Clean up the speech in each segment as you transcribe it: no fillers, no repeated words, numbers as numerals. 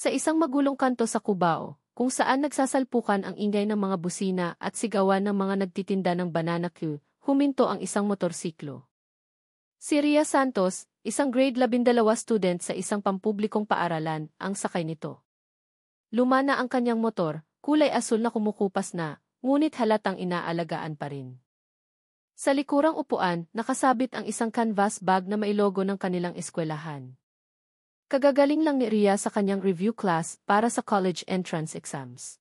Sa isang magulong kanto sa Cubao, kung saan nagsasalpukan ang ingay ng mga busina at sigawan ng mga nagtitinda ng banana queue, huminto ang isang motorsiklo. Si Ria Santos, isang grade 12 student sa isang pampublikong paaralan, ang sakay nito. Luma na ang kanyang motor, kulay asul na kumukupas na, ngunit halatang inaalagaan pa rin. Sa likurang upuan, nakasabit ang isang canvas bag na may logo ng kanilang eskwelahan. Kagagaling lang ni Ria sa kanyang review class para sa college entrance exams.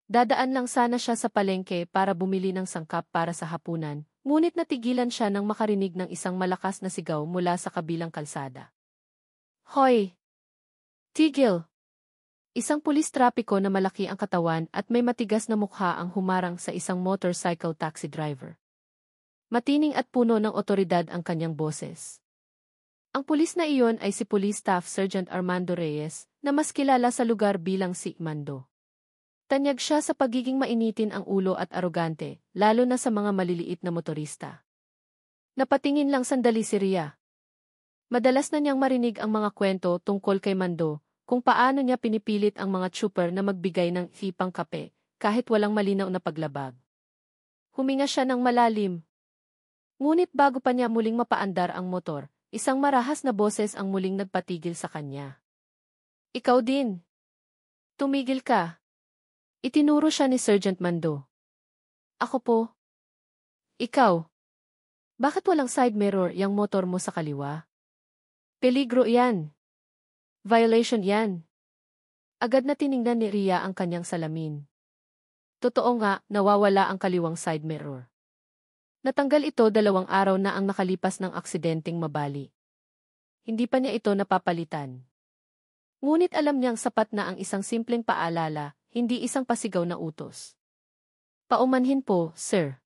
Dadaan lang sana siya sa palengke para bumili ng sangkap para sa hapunan, ngunit natigilan siya nang makarinig ng isang malakas na sigaw mula sa kabilang kalsada. Hoy! Tigil! Isang pulis trapiko na malaki ang katawan at may matigas na mukha ang humarang sa isang motorcycle taxi driver. Matining at puno ng otoridad ang kanyang boses. Ang pulis na iyon ay si Police Staff Sergeant Armando Reyes, na mas kilala sa lugar bilang si Mando. Tanyag siya sa pagiging mainitin ang ulo at arogante, lalo na sa mga maliliit na motorista. Napatingin lang sandali si Ria. Madalas na niyang marinig ang mga kwento tungkol kay Mando, kung paano niya pinipilit ang mga trooper na magbigay ng hipang kape, kahit walang malinaw na paglabag. Huminga siya ng malalim. Ngunit bago pa niya muling mapaandar ang motor, isang marahas na boses ang muling nagpatigil sa kanya. Ikaw din. Tumigil ka. Itinuro siya ni Sergeant Mando. Ako po. Ikaw. Bakit walang side mirror yang motor mo sa kaliwa? Peligro yan. Violation yan. Agad na tiningnan ni Ria ang kanyang salamin. Totoo nga, nawawala ang kaliwang side mirror. Natanggal ito 2 araw na ang nakalipas ng aksidenteng mabali. Hindi pa niya ito napapalitan. Ngunit alam niyang sapat na ang isang simpleng paalala, hindi isang pasigaw na utos. Paumanhin po, sir.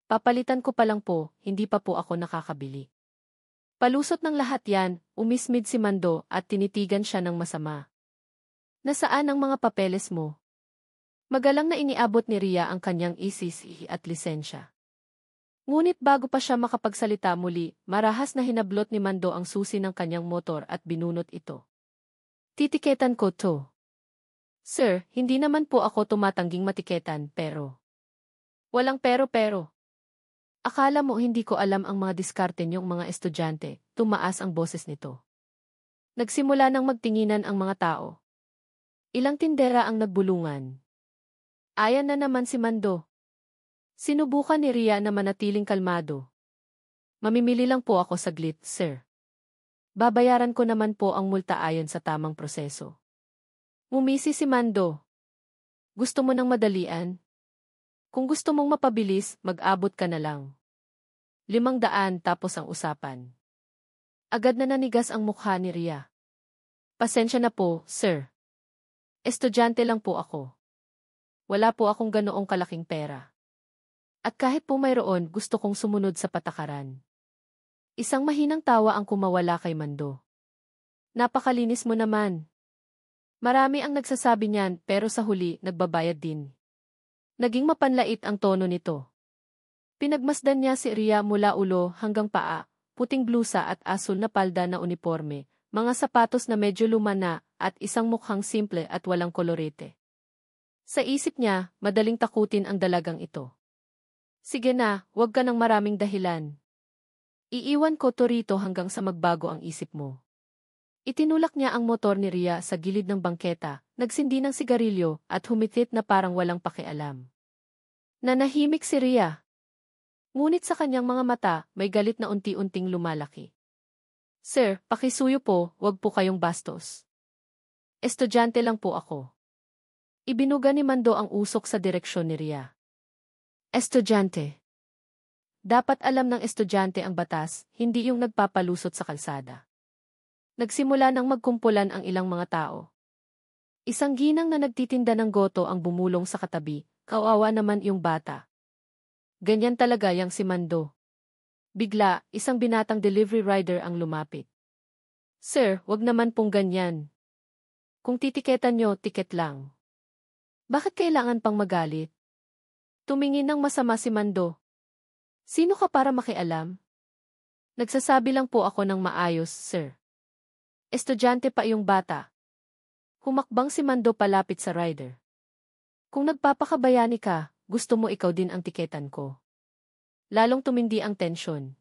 Papalitan ko pa lang po, hindi pa po ako nakakabili. Palusot ng lahat yan, umismid si Mando at tinitigan siya ng masama. Nasaan ang mga papeles mo? Magalang na iniabot ni Ria ang kanyang ECC at lisensya. Ngunit bago pa siya makapagsalita muli, marahas na hinablot ni Mando ang susi ng kanyang motor at binunot ito. Titiketan ko to. Sir, hindi naman po ako tumatangging matiketan, pero... Walang pero. Akala mo hindi ko alam ang mga diskarte niyong mga estudyante, tumaas ang boses nito. Nagsimula nang magtinginan ang mga tao. Ilang tindera ang nagbulungan. Ayan na naman si Mando. Sinubukan ni Ria na manatiling kalmado. Mamimili lang po ako saglit, sir. Babayaran ko naman po ang multa ayon sa tamang proseso. Ngumisi si Mando. Gusto mo ng madalian? Kung gusto mong mapabilis, mag-abot ka na lang. 500 tapos ang usapan. Agad na nanigas ang mukha ni Ria. Pasensya na po, sir. Estudyante lang po ako. Wala po akong ganoong kalaking pera. At kahit po mayroon, gusto kong sumunod sa patakaran. Isang mahinang tawa ang kumawala kay Mando. Napakalinis mo naman. Marami ang nagsasabi niyan pero sa huli, nagbabayad din. Naging mapanlait ang tono nito. Pinagmasdan niya si Ria mula ulo hanggang paa, puting blusa at asul na palda na uniforme, mga sapatos na medyo luma na at isang mukhang simple at walang kolorete. Sa isip niya, madaling takutin ang dalagang ito. Sige na, huwag ka ng maraming dahilan. Iiwan ko to rito hanggang sa magbago ang isip mo. Itinulak niya ang motor ni Ria sa gilid ng bangketa, nagsindi ng sigarilyo at humitit na parang walang pakialam. Nanahimik si Ria. Ngunit sa kanyang mga mata, may galit na unti-unting lumalaki. Sir, pakisuyo po, huwag po kayong bastos. Estudyante lang po ako. Ibinuga ni Mando ang usok sa direksyon ni Ria. Estudyante. Dapat alam ng estudyante ang batas, hindi yung nagpapalusot sa kalsada. Nagsimula nang magkumpulan ang ilang mga tao. Isang ginang na nagtitinda ng goto ang bumulong sa katabi, kawawa naman yung bata. Ganyan talaga yang si Mando. Bigla, isang binatang delivery rider ang lumapit. Sir, wag naman pong ganyan. Kung titiketan nyo, tiket lang. Bakit kailangan pang magalit? Tumingin ng masama si Mando. Sino ka para makialam? Nagsasabi lang po ako ng maayos, sir. Estudyante pa yung bata. Humakbang si Mando palapit sa rider. Kung nagpapakabayani ka, gusto mo ikaw din ang tiketan ko. Lalong tumindi ang tensyon.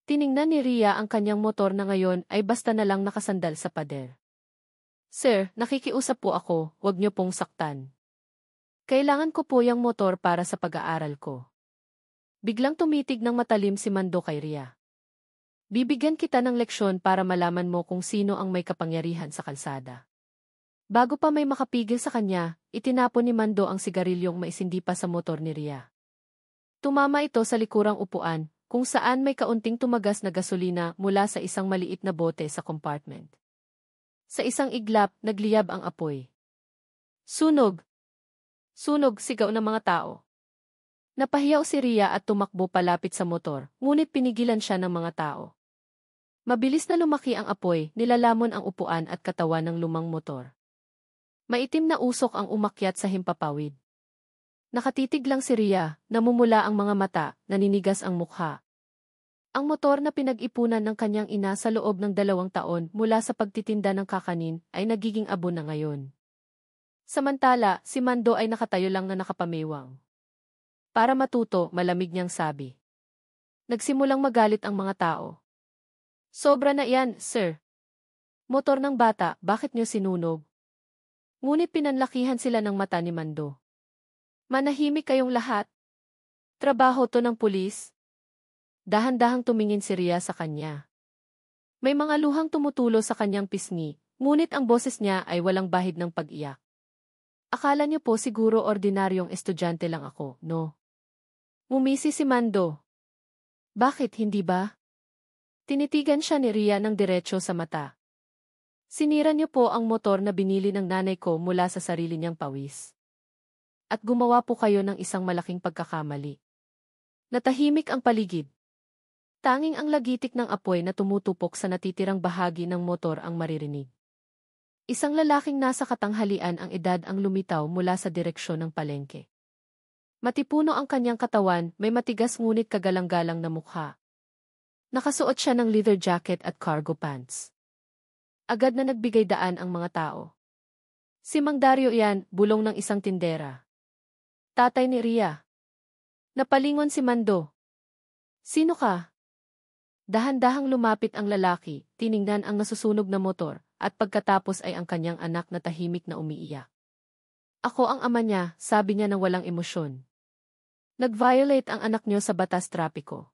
Tiningnan ni Ria ang kanyang motor na ngayon ay basta na lang nakasandal sa pader. Sir, nakikiusap po ako, huwag niyo pong saktan. Kailangan ko po yung motor para sa pag-aaral ko. Biglang tumitig ng matalim si Mando kay Ria. Bibigyan kita ng leksyon para malaman mo kung sino ang may kapangyarihan sa kalsada. Bago pa may makapigil sa kanya, itinapon ni Mando ang sigarilyong maisindi pa sa motor ni Ria. Tumama ito sa likurang upuan, kung saan may kaunting tumagas na gasolina mula sa isang maliit na bote sa compartment. Sa isang iglap, nagliyab ang apoy. Sunog! Sunog, sigaw ng mga tao. Napahiyaw si Ria at tumakbo palapit sa motor, ngunit pinigilan siya ng mga tao. Mabilis na lumaki ang apoy, nilalamon ang upuan at katawan ng lumang motor. Maitim na usok ang umakyat sa himpapawid. Nakatitig lang si Ria, namumula ang mga mata, naninigas ang mukha. Ang motor na pinag-ipunan ng kanyang ina sa loob ng 2 taon mula sa pagtitinda ng kakanin ay nagiging abo na ngayon. Samantala, si Mando ay nakatayo lang na nakapamewang. Para matuto, malamig niyang sabi. Nagsimulang magalit ang mga tao. Sobra na yan, sir. Motor ng bata, bakit niyo sinunog? Ngunit pinanlakihan sila ng mata ni Mando. Manahimik kayong lahat. Trabaho to ng pulis. Dahan-dahang tumingin si Ria sa kanya. May mga luhang tumutulo sa kanyang pisngi, ngunit ang boses niya ay walang bahid ng pag-iyak. Akala niyo po siguro ordinaryong estudyante lang ako, no? Ngumisi si Mando. Bakit hindi ba? Tinitigan siya ni Ria ng diretso sa mata. Sinira niyo po ang motor na binili ng nanay ko mula sa sarili niyang pawis. At gumawa po kayo ng isang malaking pagkakamali. Natahimik ang paligid. Tanging ang lagitik ng apoy na tumutupok sa natitirang bahagi ng motor ang maririnig. Isang lalaking nasa katanghalian ang edad ang lumitaw mula sa direksyon ng palengke. Matipuno ang kanyang katawan, may matigas ngunit kagalang-galang na mukha. Nakasuot siya ng leather jacket at cargo pants. Agad na nagbigay daan ang mga tao. Si Mang Dario yan, bulong ng isang tindera. Tatay ni Ria. Napalingon si Mando. Sino ka? Dahan-dahang lumapit ang lalaki, tiningnan ang nasusunog na motor, at pagkatapos ay ang kanyang anak na tahimik na umiiyak. Ako ang ama niya, sabi niya ng walang emosyon. Nag-violate ang anak niyo sa batas trapiko.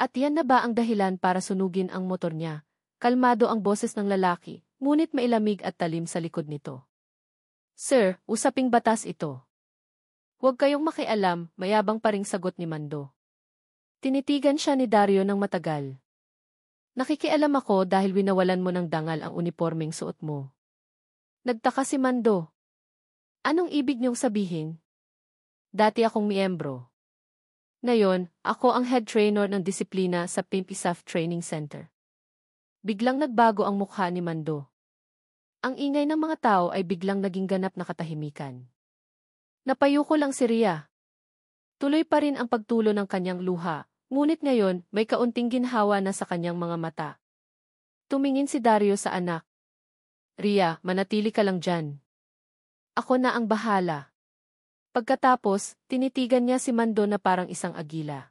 At yan na ba ang dahilan para sunugin ang motor niya? Kalmado ang boses ng lalaki, ngunit mailamig at talim sa likod nito. Sir, usaping batas ito. Huwag kayong makialam, mayabang pa ring sagot ni Mando. Tinitigan siya ni Dario ng matagal. Nakikialam ako dahil winawalan mo ng dangal ang unipormeng suot mo. Nagtaka si Mando. Anong ibig niyong sabihin? Dati akong miyembro. Ngayon, ako ang head trainer ng disiplina sa Pimp Isaf Training Center. Biglang nagbago ang mukha ni Mando. Ang ingay ng mga tao ay biglang naging ganap na katahimikan. Napayuko lang si Ria. Tuloy pa rin ang pagtulo ng kanyang luha, ngunit ngayon may kaunting ginhawa na sa kanyang mga mata. Tumingin si Dario sa anak. Ria, manatili ka lang dyan. Ako na ang bahala. Pagkatapos, tinitigan niya si Mando na parang isang agila.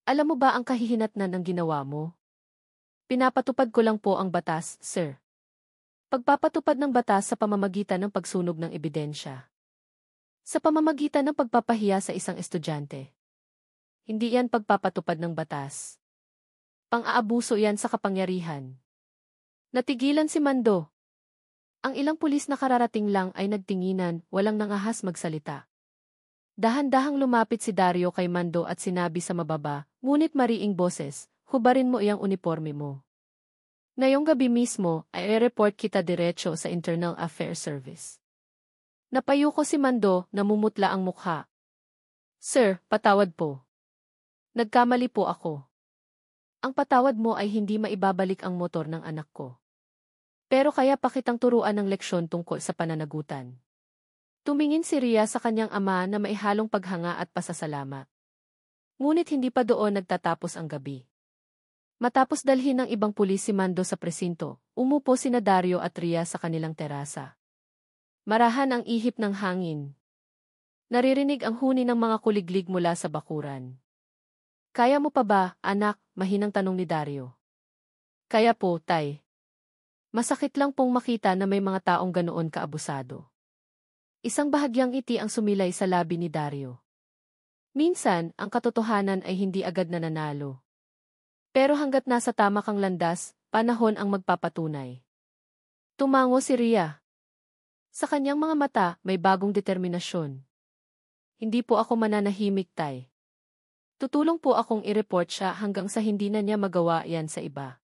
Alam mo ba ang kahihinatnan ng ginawa mo? Pinapatupad ko lang po ang batas, sir. Pagpapatupad ng batas sa pamamagitan ng pagsunog ng ebidensya. Sa pamamagitan ng pagpapahiya sa isang estudyante. Hindi yan pagpapatupad ng batas. Pang-aabuso yan sa kapangyarihan. Natigilan si Mando. Ang ilang pulis na kararating lang ay nagtinginan, walang nangahas magsalita. Dahan-dahang lumapit si Dario kay Mando at sinabi sa mababa, ngunit mariing boses, hubarin mo iyang uniforme mo. Ngayong gabi mismo ay i-report kita diretso sa Internal Affairs Service. Napayuko si Mando, namumutla ang mukha. Sir, patawad po. Nagkamali po ako. Ang patawad mo ay hindi maibabalik ang motor ng anak ko. Pero kaya pa kitang turuan ng leksyon tungkol sa pananagutan. Tumingin si Ria sa kanyang ama na maihalong paghanga at pasasalamat. Ngunit hindi pa doon nagtatapos ang gabi. Matapos dalhin ng ibang pulis si Mando sa presinto, umupo sina Dario at Ria sa kanilang terasa. Marahan ang ihip ng hangin. Naririnig ang huni ng mga kuliglig mula sa bakuran. Kaya mo pa ba, anak? Mahinang tanong ni Dario. Kaya po, tay. Masakit lang pong makita na may mga taong ganoon kaabusado. Isang bahagyang ngiti ang sumilay sa labi ni Dario. Minsan, ang katotohanan ay hindi agad nananalo. Pero hanggat nasa tama kang landas, panahon ang magpapatunay. Tumango si Ria. Sa kanyang mga mata, may bagong determinasyon. Hindi po ako mananahimik, tay. Tutulong po akong i-report siya hanggang sa hindi na niya magawa yan sa iba.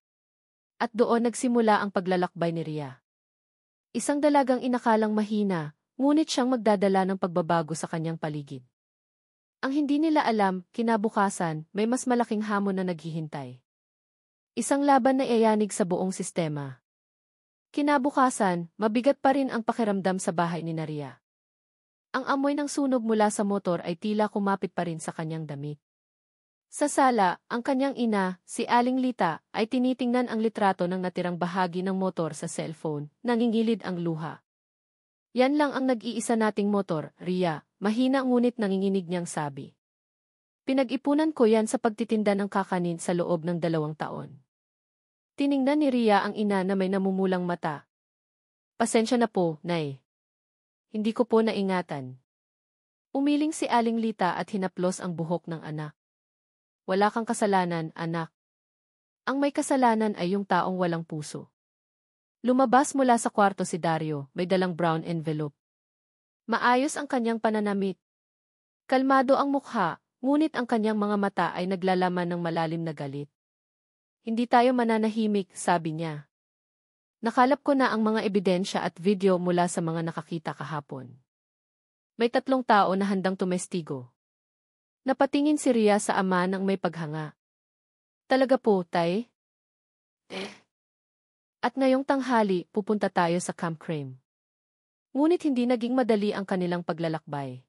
At doon nagsimula ang paglalakbay ni Ria. Isang dalagang inakalang mahina, ngunit siyang magdadala ng pagbabago sa kanyang paligid. Ang hindi nila alam, kinabukasan, may mas malaking hamon na naghihintay. Isang laban na iayanig sa buong sistema. Kinabukasan, mabigat pa rin ang pakiramdam sa bahay ni Ria. Ang amoy ng sunog mula sa motor ay tila kumapit pa rin sa kanyang damit. Sa sala, ang kanyang ina, si Aling Lita, ay tinitingnan ang litrato ng natirang bahagi ng motor sa cellphone, nangingilid ang luha. Yan lang ang nag-iisa nating motor, Ria, mahina ngunit nanginginig niyang sabi. Pinag-ipunan ko yan sa pagtitinda ng kakanin sa loob ng 2 taon. Tiningnan ni Ria ang ina na may namumulang mata. Pasensya na po, Nay. Hindi ko po naingatan. Umiling si Aling Lita at hinaplos ang buhok ng anak. Wala kang kasalanan, anak. Ang may kasalanan ay yung taong walang puso. Lumabas mula sa kwarto si Dario, may dalang brown envelope. Maayos ang kanyang pananamit. Kalmado ang mukha, ngunit ang kanyang mga mata ay naglalaman ng malalim na galit. Hindi tayo mananahimik, sabi niya. Nakalap ko na ang mga ebidensya at video mula sa mga nakakita kahapon. May 3 tao na handang tumestigo. Napatingin si Ria sa ama ng may paghanga. Talaga po, tay? At ngayong tanghali, pupunta tayo sa Camp Crame. Ngunit hindi naging madali ang kanilang paglalakbay.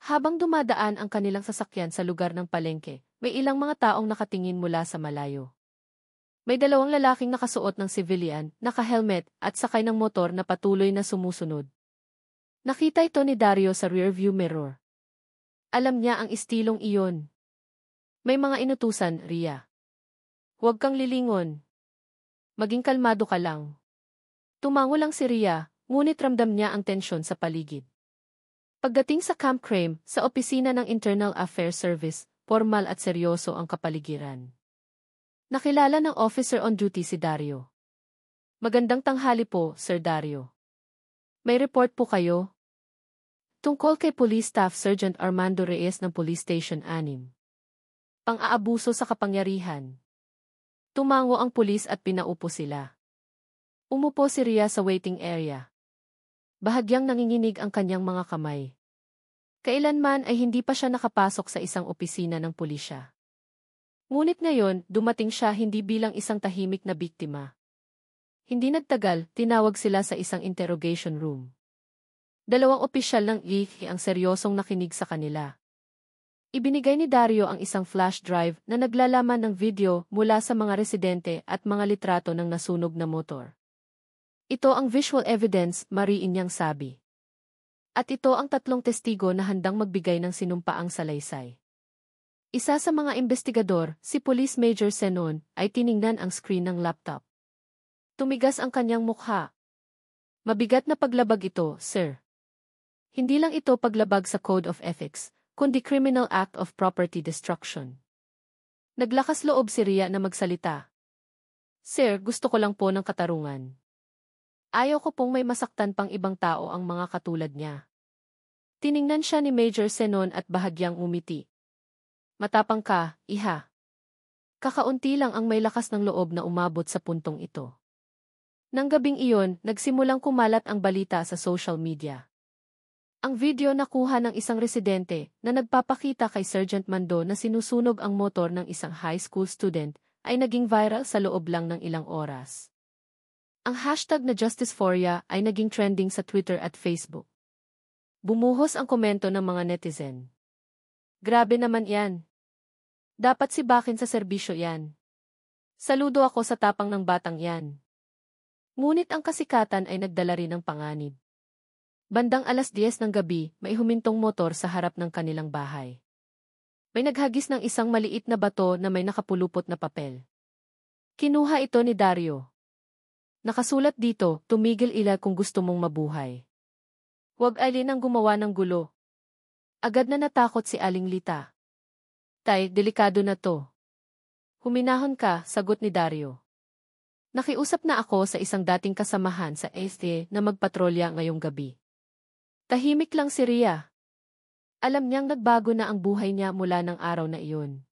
Habang dumadaan ang kanilang sasakyan sa lugar ng palengke, may ilang mga taong nakatingin mula sa malayo. May 2 lalaking nakasuot ng civilian, naka-helmet, at sakay ng motor na patuloy na sumusunod. Nakita ito ni Dario sa rearview mirror. Alam niya ang istilong iyon. May mga inutusan, Ria. Huwag kang lilingon. Maging kalmado ka lang. Tumango lang si Ria, ngunit ramdam niya ang tensyon sa paligid. Pagdating sa Camp Crame, sa opisina ng Internal Affairs Service, formal at seryoso ang kapaligiran. Nakilala ng officer on duty si Dario. Magandang tanghali po, Sir Dario. May report po kayo? Tungkol kay Police Staff Sergeant Armando Reyes ng Police Station 6. Pang-aabuso sa kapangyarihan. Tumango ang pulis at pinaupo sila. Umupo si Ria sa waiting area. Bahagyang nanginginig ang kanyang mga kamay. Kailanman ay hindi pa siya nakapasok sa isang opisina ng pulisya. Ngunit ngayon, dumating siya hindi bilang isang tahimik na biktima. Hindi nagtagal, tinawag sila sa isang interrogation room. 2 opisyal ng ICI ang seryosong nakinig sa kanila. Ibinigay ni Dario ang isang flash drive na naglalaman ng video mula sa mga residente at mga litrato ng nasunog na motor. Ito ang visual evidence, mariin niyang sabi. At ito ang 3 testigo na handang magbigay ng sinumpaang salaysay. Isa sa mga investigador, si Police Major Senon, ay tiningnan ang screen ng laptop. Tumigas ang kanyang mukha. Mabigat na paglabag ito, sir. Hindi lang ito paglabag sa Code of Ethics, kundi criminal act of property destruction. Naglakas loob si Ria na magsalita. Sir, gusto ko lang po ng katarungan. Ayaw ko pong may masaktan pang ibang tao ang mga katulad niya. Tiningnan siya ni Major Senon at bahagyang umiti. Matapang ka, iha. Kakaunti lang ang may lakas ng loob na umabot sa puntong ito. Nang gabing iyon, nagsimulang kumalat ang balita sa social media. Ang video nakuha ng isang residente na nagpapakita kay Sergeant Mando na sinusunog ang motor ng isang high school student ay naging viral sa loob lang ng ilang oras. Ang hashtag na JusticeForYa ay naging trending sa Twitter at Facebook. Bumuhos ang komento ng mga netizen. Grabe naman yan. Dapat sibakin sa serbisyo yan. Saludo ako sa tapang ng batang yan. Ngunit ang kasikatan ay nagdala rin ng panganib. Bandang 10:00 ng gabi, may humintong motor sa harap ng kanilang bahay. May naghagis ng isang maliit na bato na may nakapulupot na papel. Kinuha ito ni Dario. Nakasulat dito, tumigil ila kung gusto mong mabuhay. Huwag alin ang gumawa ng gulo. Agad na natakot si Aling Lita. Tay, delikado na to. Huminahon ka, sagot ni Dario. Nakiusap na ako sa isang dating kasamahan sa este na magpatrolya ngayong gabi. Tahimik lang si Ria. Alam niyang nagbago na ang buhay niya mula ng araw na iyon.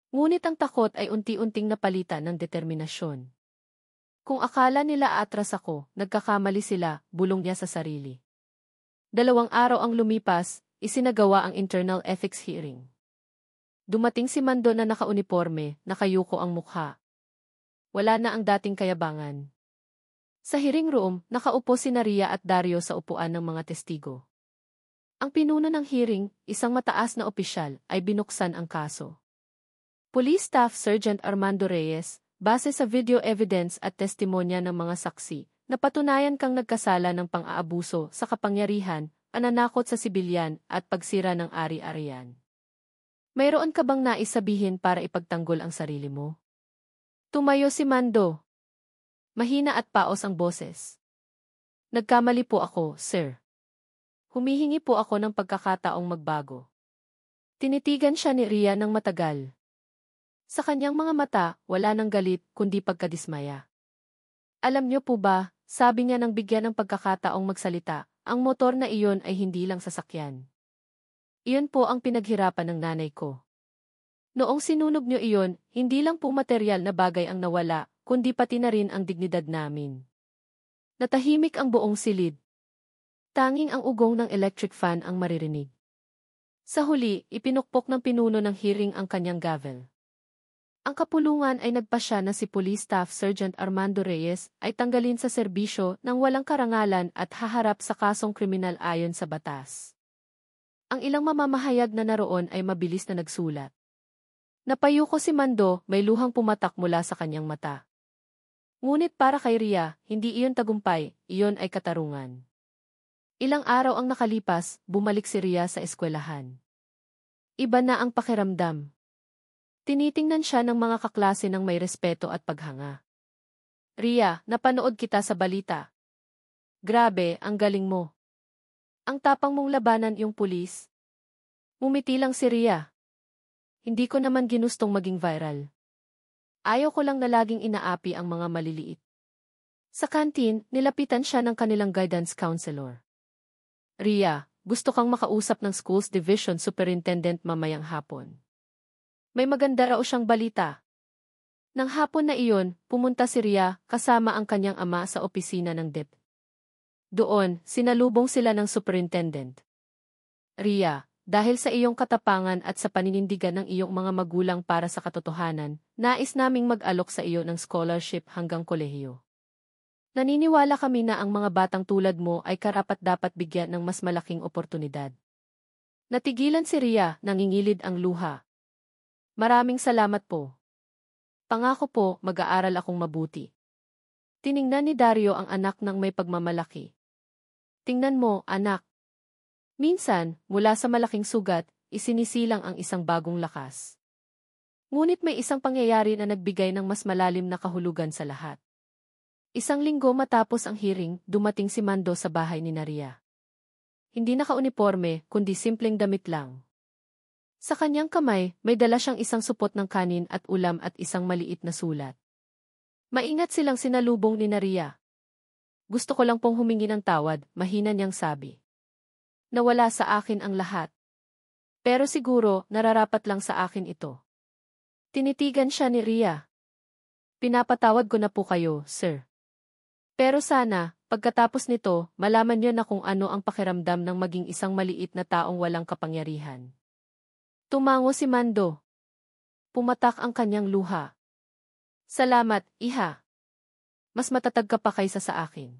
Ngunit ang takot ay unti-unting napalitan ng determinasyon. Kung akala nila atras ako, nagkakamali sila, bulong niya sa sarili. 2 araw ang lumipas, isinagawa ang internal ethics hearing. Dumating si Mando na nakauniporme, nakayuko ang mukha. Wala na ang dating kayabangan. Sa hearing room, nakaupo si Ria at Dario sa upuan ng mga testigo. Ang pinuno ng hearing, isang mataas na opisyal, ay binuksan ang kaso. Police Staff Sergeant Armando Reyes, base sa video evidence at testimonya ng mga saksi, napatunayan kang nagkasala ng pang-aabuso sa kapangyarihan, pananakot sa sibilyan at pagsira ng ari-arian. Mayroon ka bang nais sabihin para ipagtanggol ang sarili mo? Tumayo si Mando. Mahina at paos ang boses. Nagkamali po ako, sir. Humihingi po ako ng pagkakataong magbago. Tinitigan siya ni Ria ng matagal. Sa kanyang mga mata, wala nang galit kundi pagkadismaya. Alam niyo po ba, sabi niya nang bigyan ng pagkakataong magsalita, ang motor na iyon ay hindi lang sasakyan. Iyon po ang pinaghirapan ng nanay ko. Noong sinunog niyo iyon, hindi lang po material na bagay ang nawala, kundi pati na rin ang dignidad namin. Natahimik ang buong silid. Tanging ang ugong ng electric fan ang maririnig. Sa huli, ipinukpok ng pinuno ng hearing ang kanyang gavel. Ang kapulungan ay nagpasya na si Police Staff Sergeant Armando Reyes ay tanggalin sa serbisyo ng walang karangalan at haharap sa kasong kriminal ayon sa batas. Ang ilang mamamahayag na naroon ay mabilis na nagsulat. Napayuko si Mando, may luhang pumatak mula sa kanyang mata. Ngunit para kay Ria, hindi iyon tagumpay, iyon ay katarungan. Ilang araw ang nakalipas, bumalik si Ria sa eskwelahan. Iba na ang pakiramdam. Tinitingnan siya ng mga kaklase ng may respeto at paghanga. Ria, napanood kita sa balita. Grabe, ang galing mo. Ang tapang mong labanan yung pulis. Ngumiti lang si Ria. Hindi ko naman ginustong maging viral. Ayaw ko lang na laging inaapi ang mga maliliit. Sa kantin, nilapitan siya ng kanilang guidance counselor. Ria, gusto kang makausap ng Schools Division Superintendent mamayang hapon. May maganda raw siyang balita. Nang hapon na iyon, pumunta si Ria kasama ang kanyang ama sa opisina ng DEP. Doon, sinalubong sila ng superintendent. Ria, dahil sa iyong katapangan at sa paninindigan ng iyong mga magulang para sa katotohanan, nais naming mag-alok sa iyo ng scholarship hanggang kolehiyo. Naniniwala kami na ang mga batang tulad mo ay karapat-dapat bigyan ng mas malaking oportunidad. Natigilan si Ria, nangingilid ang luha. Maraming salamat po. Pangako po, mag-aaral akong mabuti. Tiningnan ni Dario ang anak ng may pagmamalaki. Tingnan mo, anak. Minsan, mula sa malaking sugat, isinisilang ang isang bagong lakas. Ngunit may isang pangyayari na nagbigay ng mas malalim na kahulugan sa lahat. Isang linggo matapos ang hearing, dumating si Mando sa bahay ni Ria. Hindi naka-uniporme, kundi simpleng damit lang. Sa kanyang kamay, may dala siyang isang supot ng kanin at ulam at isang maliit na sulat. Maingat silang sinalubong ni Ria. Gusto ko lang pong humingi ng tawad, mahina niyang sabi. Nawala sa akin ang lahat. Pero siguro, nararapat lang sa akin ito. Tinitigan siya ni Ria. Pinapatawad ko na po kayo, sir. Pero sana, pagkatapos nito, malaman niyo na kung ano ang pakiramdam ng maging isang maliit na taong walang kapangyarihan. Tumango si Mando. Pumatak ang kanyang luha. Salamat, iha. Mas matatag ka pa kaysa sa akin.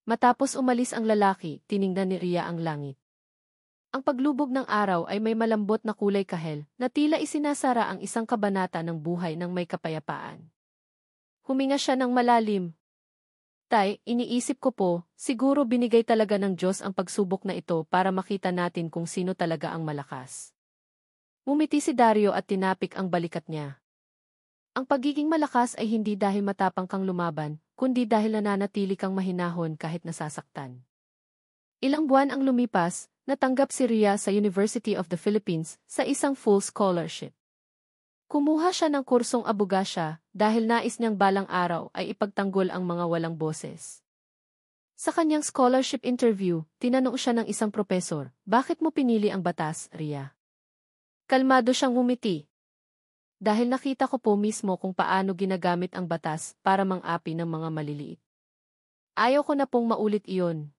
Matapos umalis ang lalaki, tiningnan ni Ria ang langit. Ang paglubog ng araw ay may malambot na kulay kahel na tila isinasara ang isang kabanata ng buhay ng may kapayapaan. Huminga siya ng malalim. Tay, iniisip ko po, siguro binigay talaga ng Diyos ang pagsubok na ito para makita natin kung sino talaga ang malakas. Ngumiti si Dario at tinapik ang balikat niya. Ang pagiging malakas ay hindi dahil matapang kang lumaban, kundi dahil nananatili kang mahinahon kahit nasasaktan. Ilang buwan ang lumipas, natanggap si Rhea sa University of the Philippines sa isang full scholarship. Kumuha siya ng kursong abogasya dahil nais niyang balang araw ay ipagtanggol ang mga walang boses. Sa kanyang scholarship interview, tinanong siya ng isang propesor, "Bakit mo pinili ang batas, Rhea?" Kalmado siyang ngumiti. "Dahil nakita ko po mismo kung paano ginagamit ang batas para mang-api ng mga maliliit. Ayaw ko na pong maulit iyon."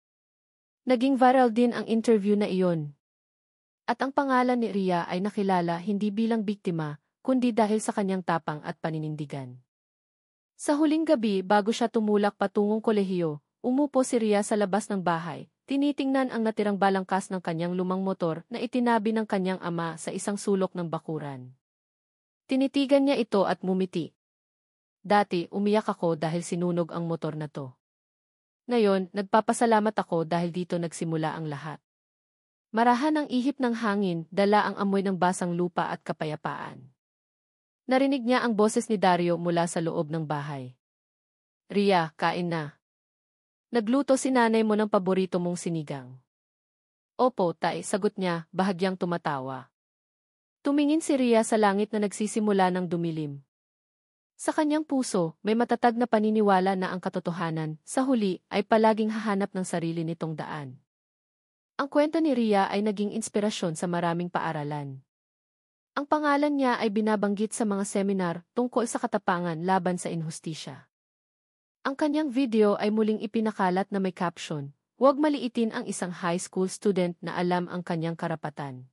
Naging viral din ang interview na iyon. At ang pangalan ni Rhea ay nakilala hindi bilang biktima, kundi dahil sa kanyang tapang at paninindigan. Sa huling gabi bago siya tumulak patungong kolehiyo, umupo si Rhea sa labas ng bahay, tinitingnan ang natirang balangkas ng kanyang lumang motor na itinabi ng kanyang ama sa isang sulok ng bakuran. Tinitigan niya ito at mumiti. "Dati, umiyak ako dahil sinunog ang motor na to. Ngayon, nagpapasalamat ako dahil dito nagsimula ang lahat." Marahan ang ihip ng hangin, dala ang amoy ng basang lupa at kapayapaan. Narinig niya ang boses ni Dario mula sa loob ng bahay. "Rhea, kain na. Nagluto si nanay mo ng paborito mong sinigang." "Opo, tay," sagot niya, bahagyang tumatawa. Tumingin si Rhea sa langit na nagsisimula ng dumilim. Sa kanyang puso, may matatag na paniniwala na ang katotohanan, sa huli, ay palaging hahanap ng sarili nitong daan. Ang kwento ni Rhea ay naging inspirasyon sa maraming paaralan. Ang pangalan niya ay binabanggit sa mga seminar tungkol sa katapangan laban sa inhustisya. Ang kanyang video ay muling ipinakalat na may caption, "Huwag maliitin ang isang high school student na alam ang kanyang karapatan."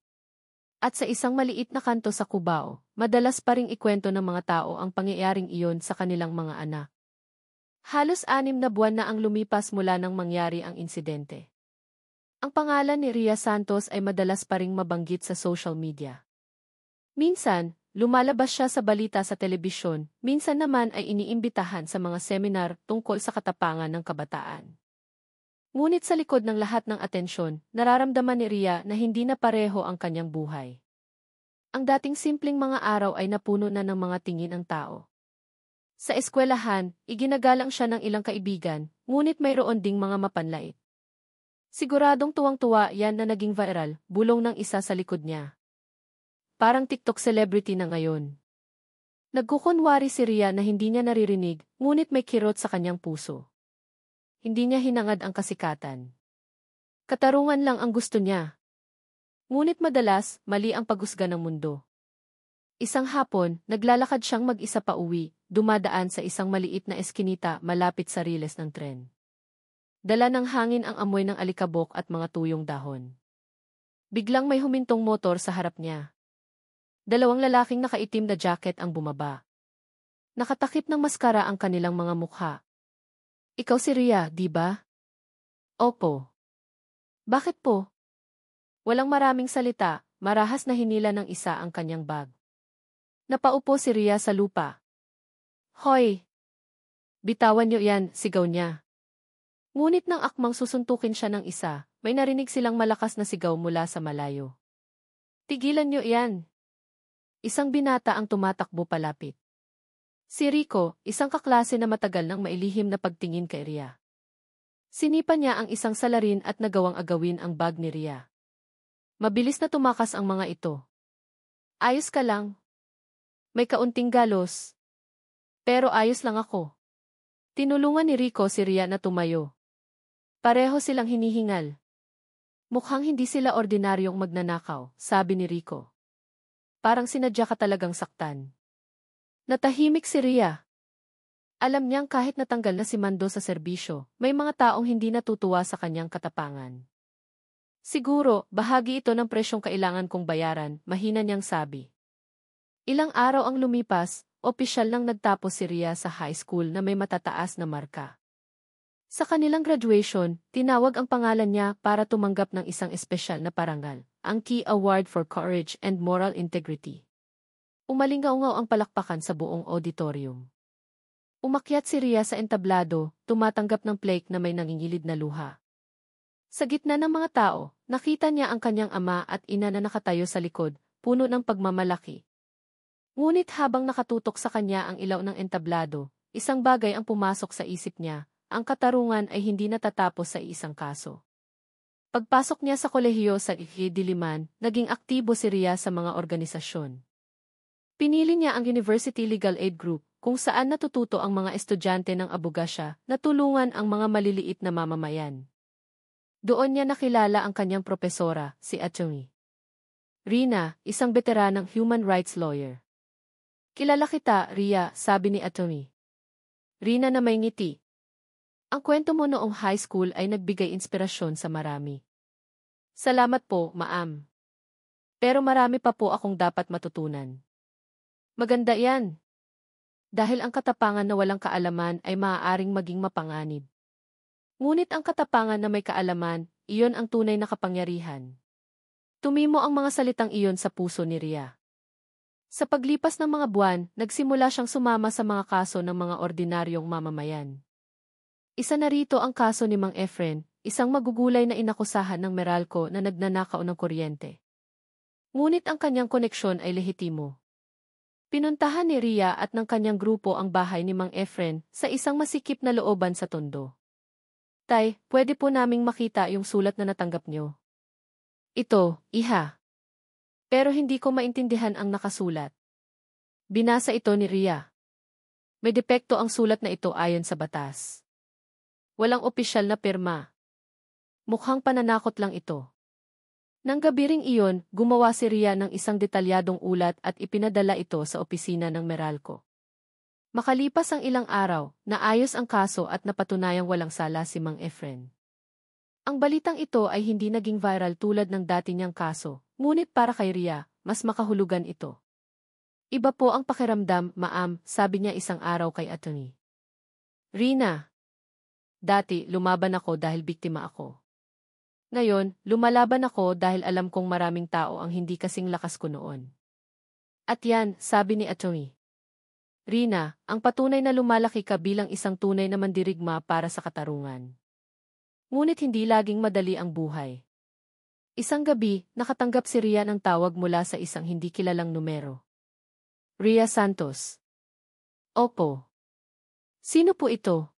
At sa isang maliit na kanto sa Cubao, madalas pa ring ikwento ng mga tao ang pangyayaring iyon sa kanilang mga anak. Halos 6 na buwan na ang lumipas mula nang mangyari ang insidente. Ang pangalan ni Rhea Santos ay madalas pa ring mabanggit sa social media. Minsan, lumalabas siya sa balita sa telebisyon, minsan naman ay iniimbitahan sa mga seminar tungkol sa katapangan ng kabataan. Ngunit sa likod ng lahat ng atensyon, nararamdaman ni Rhea na hindi na pareho ang kanyang buhay. Ang dating simpleng mga araw ay napuno na ng mga tingin ng tao. Sa eskwelahan, iginagalang siya ng ilang kaibigan, ngunit mayroon ding mga mapanlait. Siguradong tuwang-tuwa yan na naging viral, bulong ng isa sa likod niya. Parang TikTok celebrity na ngayon. Nagkukunwari si Rhea na hindi niya naririnig, ngunit may kirot sa kanyang puso. Hindi niya hinangad ang kasikatan. Katarungan lang ang gusto niya. Ngunit madalas, mali ang paghusga ng mundo. Isang hapon, naglalakad siyang mag-isa pa uwi, dumadaan sa isang maliit na eskinita malapit sa riles ng tren. Dala ng hangin ang amoy ng alikabok at mga tuyong dahon. Biglang may humintong motor sa harap niya. 2 lalaking nakaitim na jacket ang bumaba. Nakatakip ng maskara ang kanilang mga mukha. "Ikaw si Rhea, di ba?" "Opo." "Bakit po?" Walang maraming salita, marahas na hinila ng isa ang kanyang bag. Napaupo si Rhea sa lupa. "Hoy! Bitawan niyo yan," sigaw niya. Ngunit nang akmang susuntukin siya ng isa, may narinig silang malakas na sigaw mula sa malayo. "Tigilan niyo yan!" Isang binata ang tumatakbo palapit. Si Rico, isang kaklase na matagal nang mailihim na pagtingin kay Rhea. Sinipa niya ang isang salarin at nagawang agawin ang bag ni Rhea. Mabilis na tumakas ang mga ito. "Ayos ka lang. May kaunting galos. Pero ayos lang ako." Tinulungan ni Rico si Rhea na tumayo. Pareho silang hinihingal. "Mukhang hindi sila ordinaryong magnanakaw," sabi ni Rico. "Parang sinadya ka talagang saktan." Natahimik si Rhea. Alam niyang kahit natanggal na si Mando sa serbisyo, may mga taong hindi natutuwa sa kanyang katapangan. "Siguro, bahagi ito ng presyong kailangan kong bayaran," mahina niyang sabi. Ilang araw ang lumipas, opisyal nang nagtapos si Rhea sa high school na may matataas na marka. Sa kanilang graduation, tinawag ang pangalan niya para tumanggap ng isang espesyal na parangal, ang Key Award for Courage and Moral Integrity. Umalingaw-ngaw ang palakpakan sa buong auditorium. Umakyat si Rhea sa entablado, tumatanggap ng plaque na may nangingilid na luha. Sa gitna ng mga tao, nakita niya ang kanyang ama at ina na nakatayo sa likod, puno ng pagmamalaki. Ngunit habang nakatutok sa kanya ang ilaw ng entablado, isang bagay ang pumasok sa isip niya, ang katarungan ay hindi natatapos sa isang kaso. Pagpasok niya sa kolehiyo sa Diliman, naging aktibo si Rhea sa mga organisasyon. Pinili niya ang University Legal Aid Group, kung saan natututo ang mga estudyante ng abogasya na tulungan ang mga maliliit na mamamayan. Doon niya nakilala ang kanyang propesora, si Atty. Rina, isang veteranang human rights lawyer. "Kilala kita, Rhea," sabi ni Atty. Rina na may ngiti. "Ang kwento mo noong high school ay nagbigay inspirasyon sa marami." "Salamat po, ma'am. Pero marami pa po akong dapat matutunan." "Maganda yan. Dahil ang katapangan na walang kaalaman ay maaaring maging mapanganib. Ngunit ang katapangan na may kaalaman, iyon ang tunay na kapangyarihan." Tumimo ang mga salitang iyon sa puso ni Rhea. Sa paglipas ng mga buwan, nagsimula siyang sumama sa mga kaso ng mga ordinaryong mamamayan. Isa na rito ang kaso ni Mang Efren, isang magugulay na inakusahan ng Meralco na nagnanakaw ng kuryente. Ngunit ang kanyang koneksyon ay lehitimo. Pinuntahan ni Rhea at ng kanyang grupo ang bahay ni Mang Efren sa isang masikip na looban sa Tondo. "Tay, pwede po naming makita yung sulat na natanggap niyo?" "Ito, iha. Pero hindi ko maintindihan ang nakasulat." Binasa ito ni Rhea. May depekto ang sulat na ito ayon sa batas. Walang opisyal na pirma. Mukhang pananakot lang ito. Nang gabi ring iyon, gumawa si Rhea ng isang detalyadong ulat at ipinadala ito sa opisina ng Meralco. Makalipas ang ilang araw, naayos ang kaso at napatunayang walang sala si Mang Efren. Ang balitang ito ay hindi naging viral tulad ng dati niyang kaso, ngunit para kay Rhea, mas makahulugan ito. "Iba po ang pakiramdam, ma'am," sabi niya isang araw kay Atty. Rina. "Dati, lumaban ako dahil biktima ako. Ngayon, lumalaban ako dahil alam kong maraming tao ang hindi kasing lakas ko noon." "At yan," sabi ni Atty. Rina, "ang patunay na lumalaki ka bilang isang tunay na mandirigma para sa katarungan. Ngunit hindi laging madali ang buhay." Isang gabi, nakatanggap si Rhea ng tawag mula sa isang hindi kilalang numero. "Rhea Santos." "Opo." "Sino po ito?"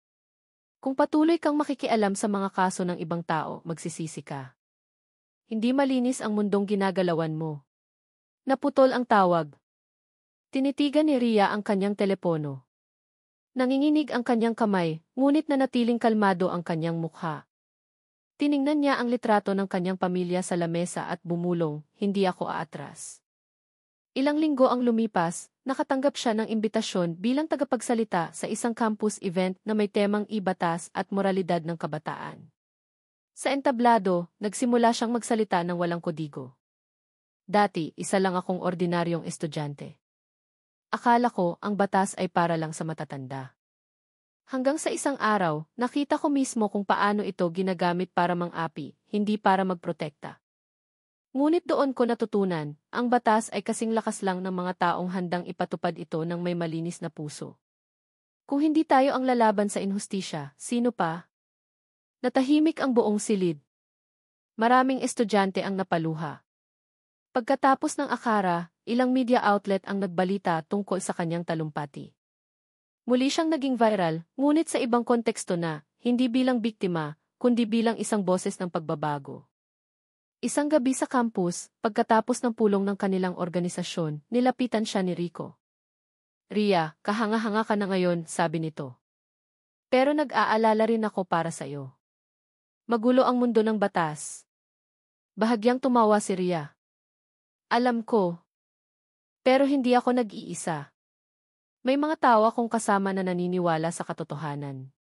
"Kung patuloy kang makikialam sa mga kaso ng ibang tao, magsisisi ka. Hindi malinis ang mundong ginagalawan mo." Naputol ang tawag. Tinitigan ni Rhea ang kanyang telepono. Nanginginig ang kanyang kamay, ngunit nanatiling kalmado ang kanyang mukha. Tiningnan niya ang litrato ng kanyang pamilya sa lamesa at bumulong, "Hindi ako aatras." Ilang linggo ang lumipas, nakatanggap siya ng imbitasyon bilang tagapagsalita sa isang campus event na may temang i-batas at moralidad ng kabataan. Sa entablado, nagsimula siyang magsalita ng walang kodigo. "Dati, isa lang akong ordinaryong estudyante. Akala ko ang batas ay para lang sa matatanda. Hanggang sa isang araw, nakita ko mismo kung paano ito ginagamit para mang-api, hindi para magprotekta. Ngunit doon ko natutunan, ang batas ay kasing lakas lang ng mga taong handang ipatupad ito ng may malinis na puso. Kung hindi tayo ang lalaban sa inhustisya, sino pa?" Natahimik ang buong silid. Maraming estudyante ang napaluha. Pagkatapos ng akara, ilang media outlet ang nagbalita tungkol sa kanyang talumpati. Muli siyang naging viral, ngunit sa ibang konteksto na, hindi bilang biktima, kundi bilang isang boses ng pagbabago. Isang gabi sa campus, pagkatapos ng pulong ng kanilang organisasyon, nilapitan siya ni Rico. "Rhea, kahanga-hanga ka na ngayon," sabi nito. "Pero nag-aalala rin ako para sa'yo. Magulo ang mundo ng batas." Bahagyang tumawa si Rhea. "Alam ko. Pero hindi ako nag-iisa. May mga tao akong kasama na naniniwala sa katotohanan."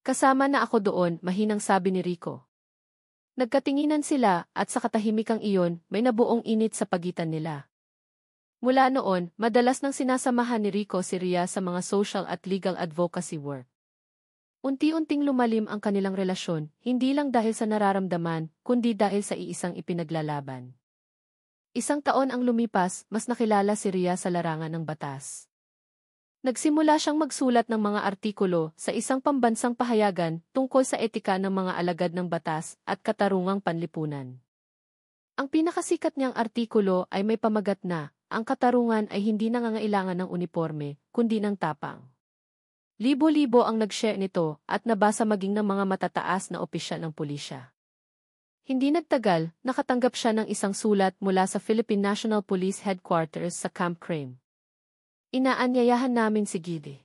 "Kasama na ako doon," mahinang sabi ni Rico. Nagkatinginan sila at sa katahimikang iyon, may nabuong init sa pagitan nila. Mula noon, madalas nang sinasamahan ni Rico si Rhea sa mga social at legal advocacy work. Unti-unting lumalim ang kanilang relasyon, hindi lang dahil sa nararamdaman, kundi dahil sa iisang ipinaglalaban. Isang taon ang lumipas, mas nakilala si Rhea sa larangan ng batas. Nagsimula siyang magsulat ng mga artikulo sa isang pambansang pahayagan tungkol sa etika ng mga alagad ng batas at katarungang panlipunan. Ang pinakasikat niyang artikulo ay may pamagat na, ang katarungan ay hindi nangangailangan ng uniforme, kundi ng tapang. Libo-libo ang nag-share nito at nabasa maging ng mga matataas na opisyal ng pulisya. Hindi nagtagal, nakatanggap siya ng isang sulat mula sa Philippine National Police Headquarters sa Camp Crame. Inaanyayahan namin si Gide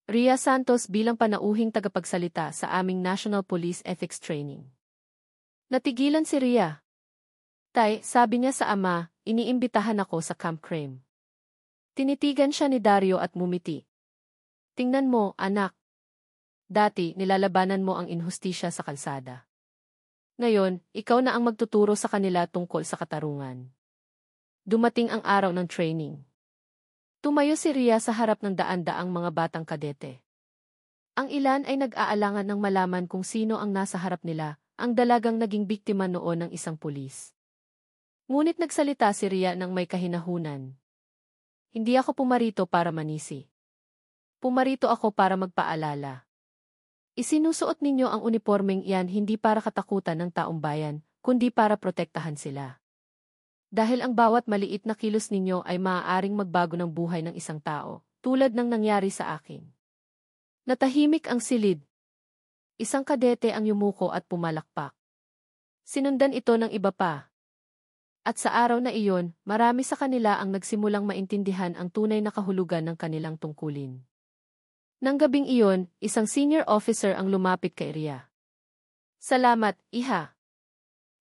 Rhea Santos bilang panauhing tagapagsalita sa aming National Police Ethics Training. Natigilan si Rhea. Tay, sabi niya sa ama, iniimbitahan ako sa Camp Crame. Tinitigan siya ni Dario at mumiti. Tingnan mo, anak. Dati, nilalabanan mo ang inhustisya sa kalsada. Ngayon, ikaw na ang magtuturo sa kanila tungkol sa katarungan. Dumating ang araw ng training. Tumayo si Rhea sa harap ng daan-daang mga batang kadete. Ang ilan ay nag-aalangan ng malaman kung sino ang nasa harap nila, ang dalagang naging biktima noon ng isang pulis. Ngunit nagsalita si Rhea ng may kahinahunan. Hindi ako pumarito para manisi. Pumarito ako para magpaalala. Isinusuot ninyo ang unipormeng iyan hindi para katakutan ng taong bayan, kundi para protektahan sila. Dahil ang bawat maliit na kilos ninyo ay maaaring magbago ng buhay ng isang tao, tulad ng nangyari sa akin. Natahimik ang silid. Isang kadete ang yumuko at pumalakpak. Sinundan ito ng iba pa. At sa araw na iyon, marami sa kanila ang nagsimulang maintindihan ang tunay na kahulugan ng kanilang tungkulin. Nang gabing iyon, isang senior officer ang lumapit kay Rhea. Salamat, iha.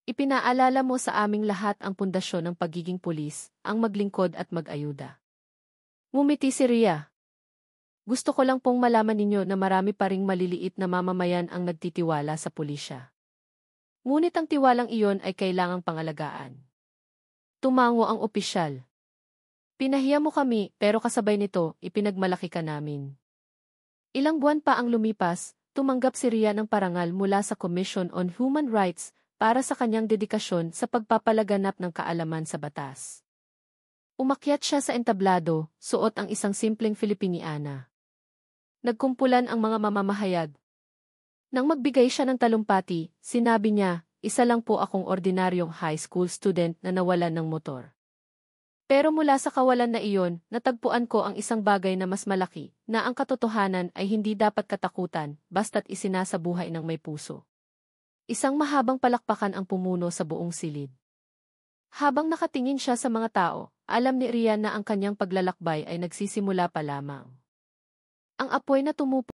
Ipinaalala mo sa aming lahat ang pundasyon ng pagiging pulis, ang maglingkod at mag-ayuda. Ngumiti si Rhea. Gusto ko lang pong malaman ninyo na marami pa ring maliliit na mamamayan ang nagtitiwala sa pulisya. Ngunit ang tiwalang iyon ay kailangang pangalagaan. Tumango ang opisyal. Pinahiya mo kami, pero kasabay nito, ipinagmalaki ka namin. Ilang buwan pa ang lumipas, tumanggap si Rhea ng parangal mula sa Commission on Human Rights para sa kanyang dedikasyon sa pagpapalaganap ng kaalaman sa batas. Umakyat siya sa entablado, suot ang isang simpleng Filipiniana. Nagkumpulan ang mga mamamahayag. Nang magbigay siya ng talumpati, sinabi niya, isa lang po akong ordinaryong high school student na nawalan ng motor. Pero mula sa kawalan na iyon, natagpuan ko ang isang bagay na mas malaki, na ang katotohanan ay hindi dapat katakutan, basta't isinasabuhay ng may puso. Isang mahabang palakpakan ang pumuno sa buong silid. Habang nakatingin siya sa mga tao, alam ni Rhea na ang kanyang paglalakbay ay nagsisimula pa lamang. Ang apoy na tumupo